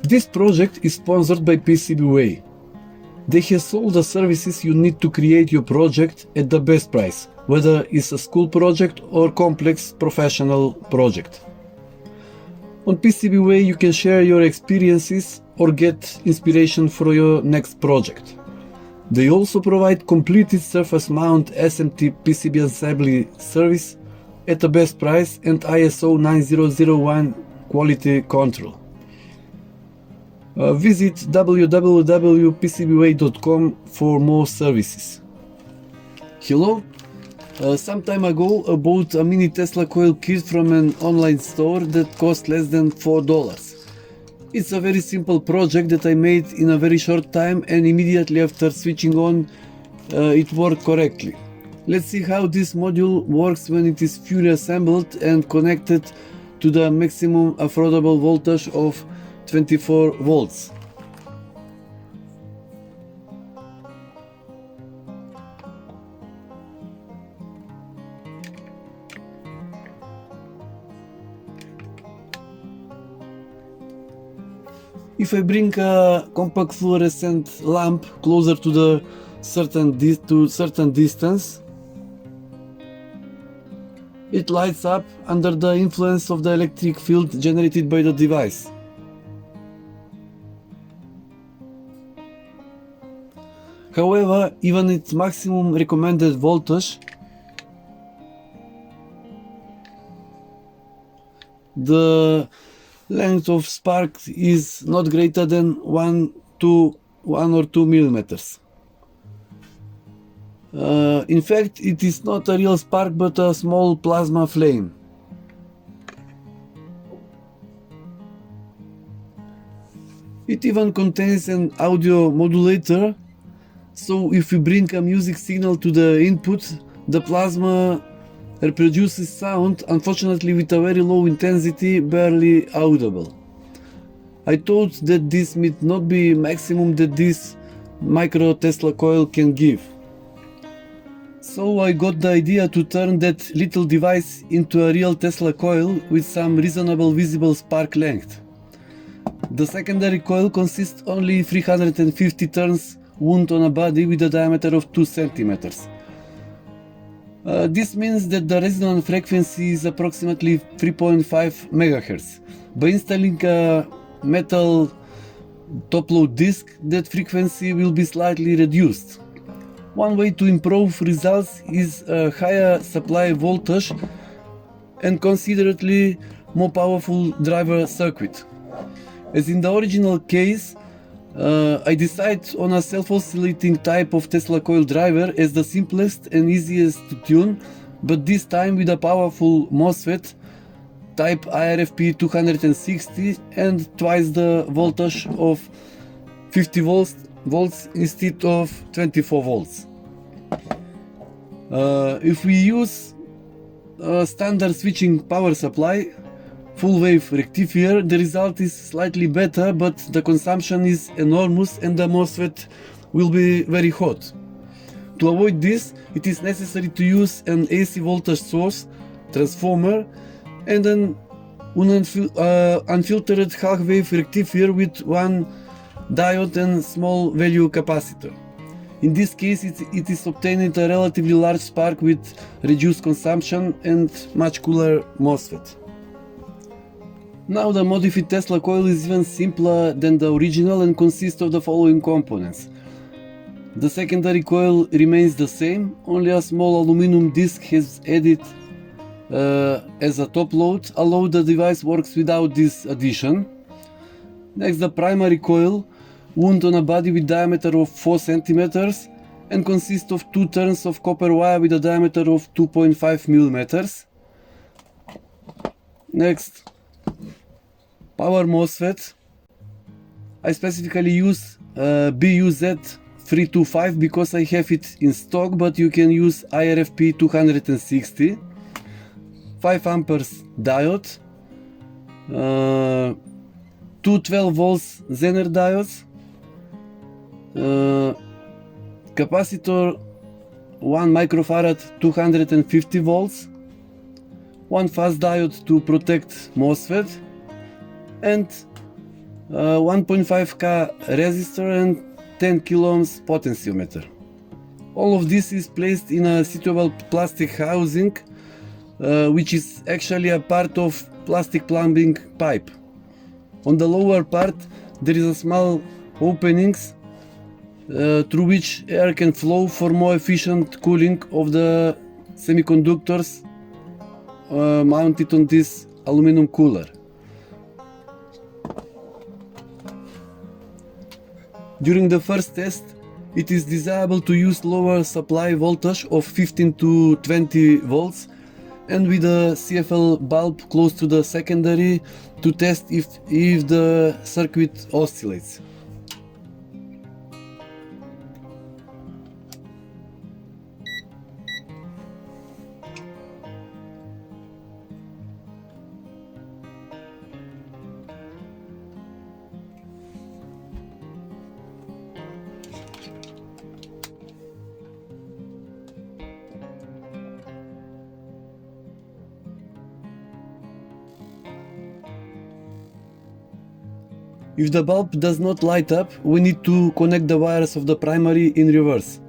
This project is sponsored by PCBWay. They have sold the services you need to create your project at the best price, whether it's a school project or complex professional project. On PCBWay you can share your experiences or get inspiration for your next project. They also provide completed surface mount SMT PCB assembly service at the best price and ISO 9001 quality control. Visit www.pcbway.com for more services. Hello, some time ago I bought a mini Tesla Coil kit from an online store that cost less than $4. It's a very simple project that I made in a very short time, and immediately after switching on it worked correctly. Let's see how this module works when it is fully assembled and connected to the maximum affordable voltage of 24 volts. If I bring a compact fluorescent lamp closer to the certain distance, it lights up under the influence of the electric field generated by the device. However, even its maximum recommended voltage, the length of spark is not greater than 1 or 2 millimeters. In fact, it is not a real spark but a small plasma flame. It even contains an audio modulator, so if you bring a music signal to the input, the plasma reproduces sound, unfortunately with a very low intensity, barely audible. I thought that this might not be maximum that this micro Tesla coil can give. So I got the idea to turn that little device into a real Tesla coil with some reasonable visible spark length. The secondary coil consists only 350 turns wound on a body with a diameter of 2 centimeters. This means that the resonant frequency is approximately 3.5 MHz. By installing a metal top-load disc, that frequency will be slightly reduced. One way to improve results is a higher supply voltage and considerably more powerful driver circuit. As in the original case, I decided on a self-oscillating type of Tesla coil driver as the simplest and easiest to tune, but this time with a powerful MOSFET type IRFP 260 and twice the voltage of 50 volts instead of 24 volts. If we use a standard switching power supply, full wave rectifier, the result is slightly better, but the consumption is enormous and the MOSFET will be very hot. To avoid this, it is necessary to use an AC voltage source, transformer, and an unfiltered half-wave rectifier with one diode and small value capacitor. In this case, it is obtained a relatively large spark with reduced consumption and much cooler MOSFET. Now the modified Tesla coil is even simpler than the original and consists of the following components. The secondary coil remains the same, only a small aluminum disc has added as a top load, although the device works without this addition. Next, the primary coil, wound on a body with diameter of 4 cm and consists of 2 turns of copper wire with a diameter of 2.5 mm. Next, power MOSFET. I specifically use BUZ325 because I have it in stock, but you can use IRFP 260. 5 amperes diode, 2 12 volts Zener diodes, capacitor 1 microfarad 250 volts, 1 fast diode to protect MOSFET, and 1.5K resistor and 10 kilo ohms potentiometer. All of this is placed in a suitable plastic housing, which is actually a part of plastic plumbing pipe. On the lower part there is a small openings through which air can flow for more efficient cooling of the semiconductors mounted on this aluminum cooler. During the first test, it is desirable to use lower supply voltage of 15 to 20 volts and with a CFL bulb close to the secondary to test if the circuit oscillates. If the bulb does not light up, we need to connect the wires of the primary in reverse.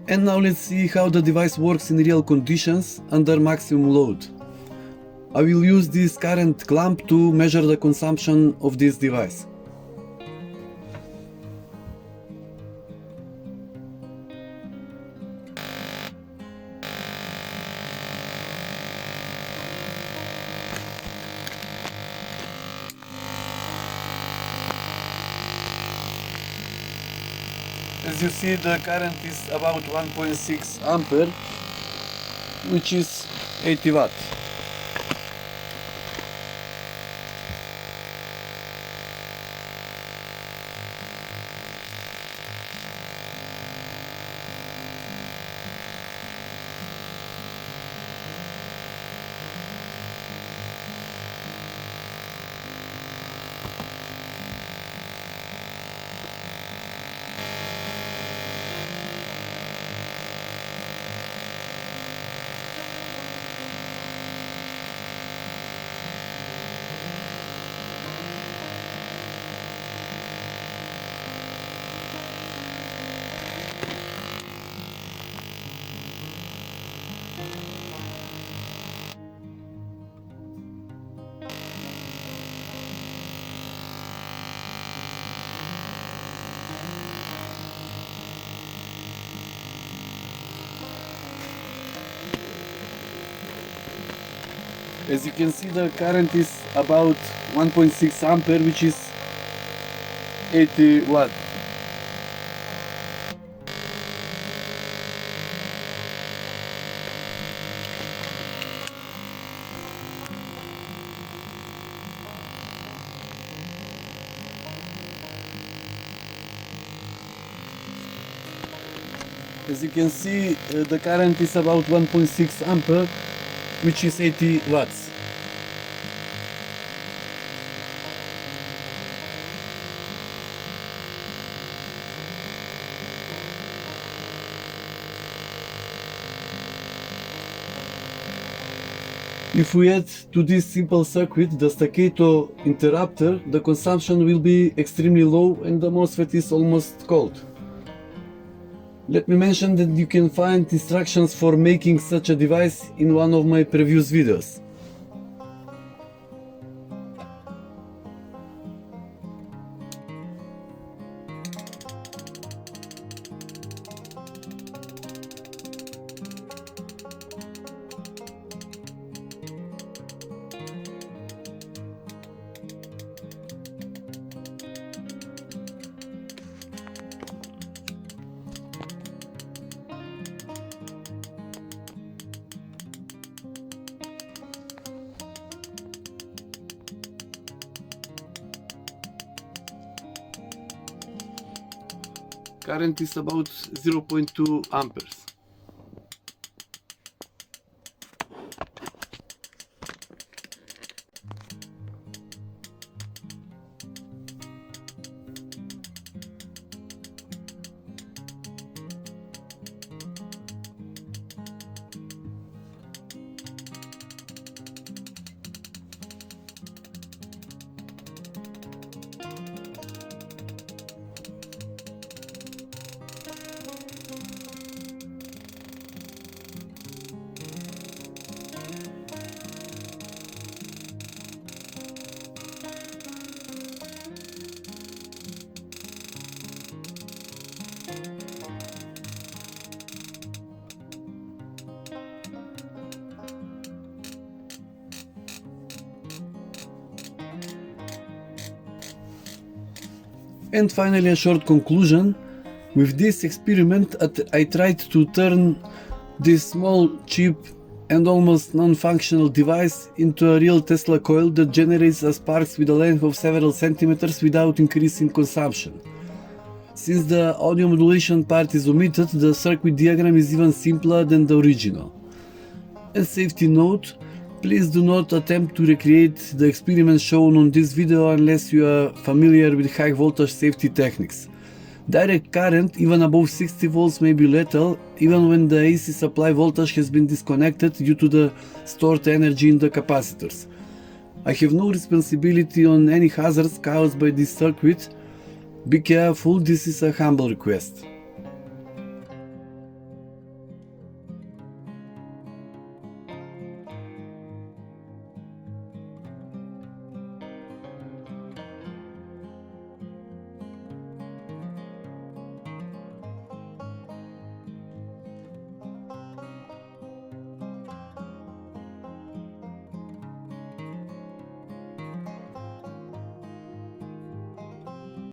And now let's see how the device works in real conditions under maximum load. I will use this current clamp to measure the consumption of this device. As you see, the current is about 1.6 ampere, which is 80 watt. As you can see, the current is about 1.6 ampere, which is 80 watt. As you can see, the current is about 1.6 ampere, which is 80 watts. If we add to this simple circuit the Staccato interrupter, the consumption will be extremely low and the MOSFET is almost cold. Let me mention that you can find instructions for making such a device in one of my previous videos. Current is about 0.2 amperes. And finally, a short conclusion. With this experiment, I tried to turn this small, cheap and almost non-functional device into a real Tesla coil that generates sparks with a length of several centimeters without increasing consumption. Since the audio modulation part is omitted, the circuit diagram is even simpler than the original. A safety note, please do not attempt to recreate the experiment shown on this video unless you are familiar with high voltage safety techniques. Direct current, even above 60 volts, may be lethal, even when the AC supply voltage has been disconnected due to the stored energy in the capacitors. I have no responsibility on any hazards caused by this circuit. Be careful, this is a humble request.